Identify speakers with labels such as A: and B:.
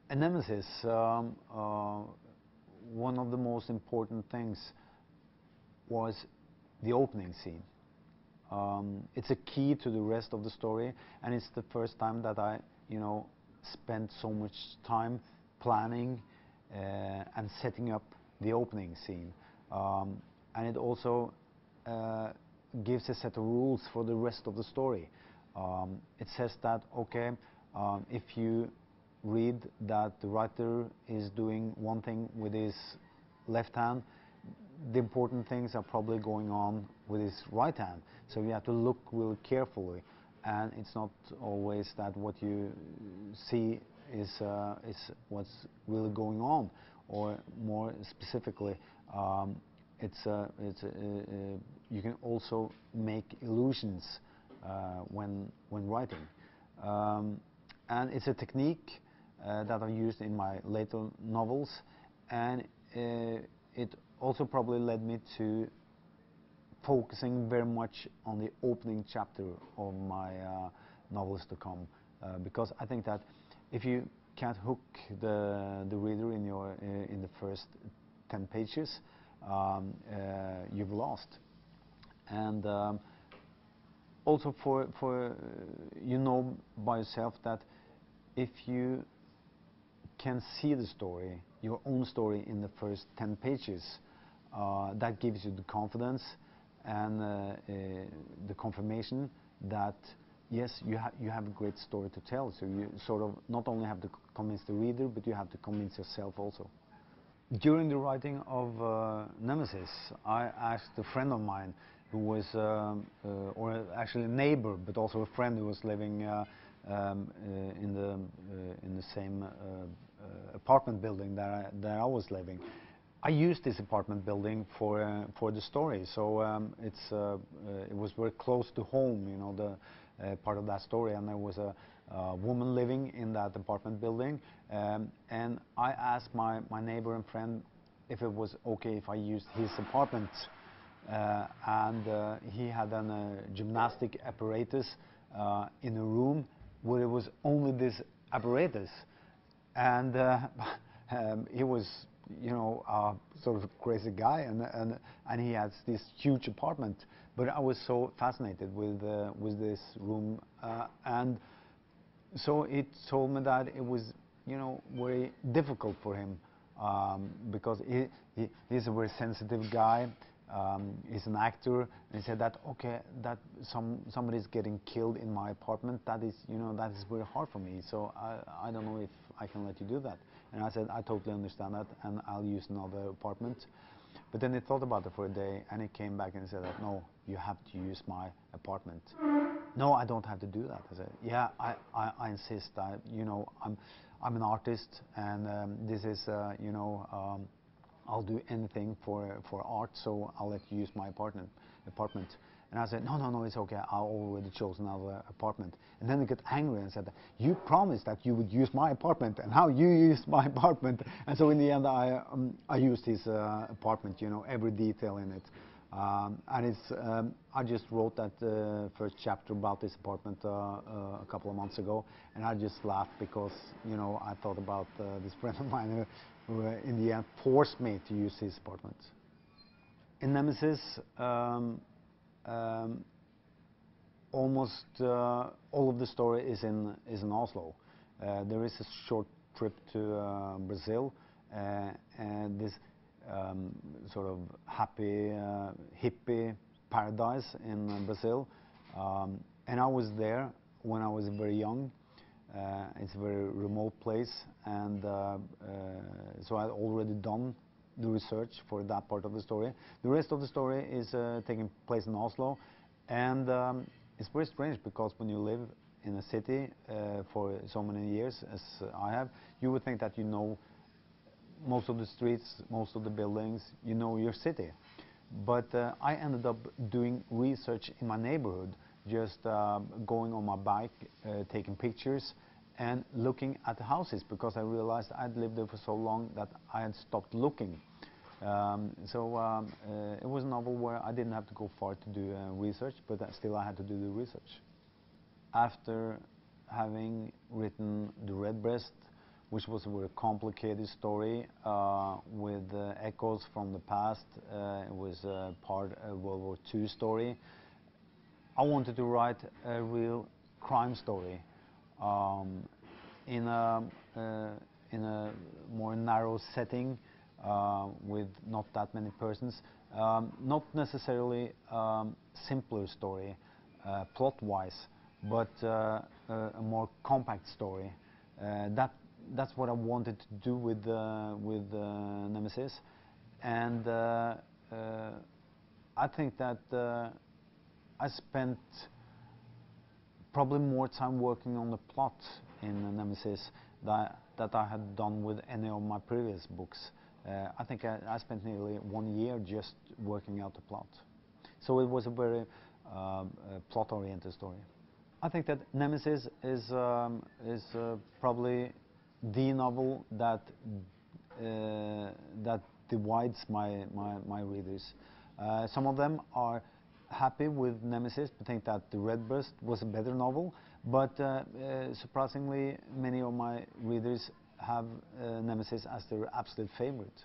A: In Nemesis, one of the most important things was the opening scene. It's a key to the rest of the story, and it's the first time that I, spent so much time planning and setting up the opening scene. And it also gives a set of rules for the rest of the story. It says that, okay, if you read that the writer is doing one thing with his left hand, the important things are probably going on with his right hand. So you have to look really carefully, and it's not always that what you see is what's really going on, or more specifically, you can also make illusions when writing, and it's a technique that I've used in my later novels, and it also probably led me to focusing very much on the opening chapter of my novels to come, because I think that if you can't hook the reader in the first 10 pages, you've lost. And also for by yourself that if you can see the story, your own story, in the first 10 pages, that gives you the confidence and the confirmation that yes, you have a great story to tell. So you sort of not only have to convince the reader, but you have to convince yourself also. During the writing of Nemesis, I asked a friend of mine who was, or actually a neighbor, but also a friend who was living in the same apartment building that I was living. I used this apartment building for the story, so it was very close to home, the part of that story, and there was a woman living in that apartment building, and I asked my neighbor and friend if it was okay if I used his apartment, and he had a gymnastic apparatus in a room where it was only this apparatus, and he was, sort of a crazy guy, and he has this huge apartment. But I was so fascinated with this room, and so it told me that it was, very difficult for him, because he's a very sensitive guy. He's an actor, and he said that, okay, that somebody's getting killed in my apartment, that is very hard for me, so I don't know if I can let you do that. And I said, I totally understand that, and I'll use another apartment. But then he thought about it for a day, and he came back and said that, no, you have to use my apartment. No, I don't have to do that. I said, yeah, I insist. I'm an artist, and this is, I'll do anything for art, so I'll let you use my apartment. And I said, no, it's okay. I already chose another apartment. And then he got angry and said, you promised that you would use my apartment, and how you used my apartment. And so in the end, I used his apartment, every detail in it. And it's, I just wrote that first chapter about this apartment a couple of months ago, and I just laughed because, I thought about this friend of mine who in the end forced me to use his apartment. In Nemesis, almost all of the story is in Oslo. There is a short trip to Brazil, and this sort of happy hippie paradise in Brazil, and I was there when I was very young. It's a very remote place, and so I'd already done the research for that part of the story. The rest of the story is taking place in Oslo, and it's very strange because when you live in a city for so many years as I have, you would think that you know most of the streets, most of the buildings, you know your city. But I ended up doing research in my neighborhood, just going on my bike, taking pictures, and looking at the houses, because I realized I'd lived there for so long that I had stopped looking. So it was a novel where I didn't have to go far to do research, but still I had to do the research. After having written The Redbreast, which was a very complicated story with echoes from the past. It was part of World War II story. I wanted to write a real crime story in a more narrow setting with not that many persons. Not necessarily simpler story plot-wise, but a more compact story. That's what I wanted to do with Nemesis, and I think that I spent probably more time working on the plot in Nemesis that I had done with any of my previous books. I think I spent nearly 1 year just working out the plot. So it was a very plot-oriented story. I think that Nemesis is probably the novel that divides my readers. Some of them are happy with Nemesis, but think that The Redbreast was a better novel, but surprisingly many of my readers have Nemesis as their absolute favorite.